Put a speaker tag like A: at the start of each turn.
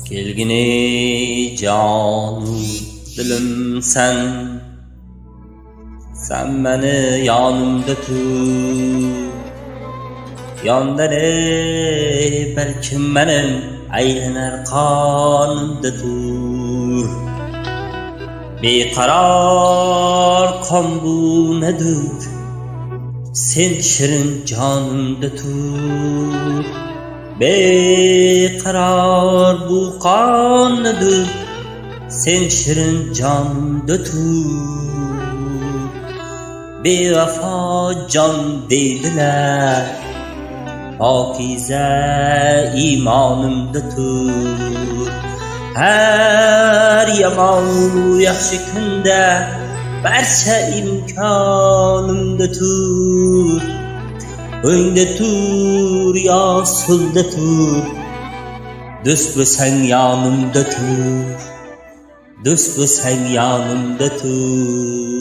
A: Kelgini can dilim sen meni yonimda tur. Yonda balkim menim aylanar qonimda tur. Beqaror qon bu nedir? Sen shirin jonimda tur. Beqaror bu qon nedir? Sen shirin jonimda tur. Bevafo jon deydilar, pokiza imonimda tur. Her yomon yaxshi kunda barcha imkonimda tur. O'ngda tur yo so'lda tur, do'st bo'lsang yonimda tur. Do'st bo'lsang yonimda tur.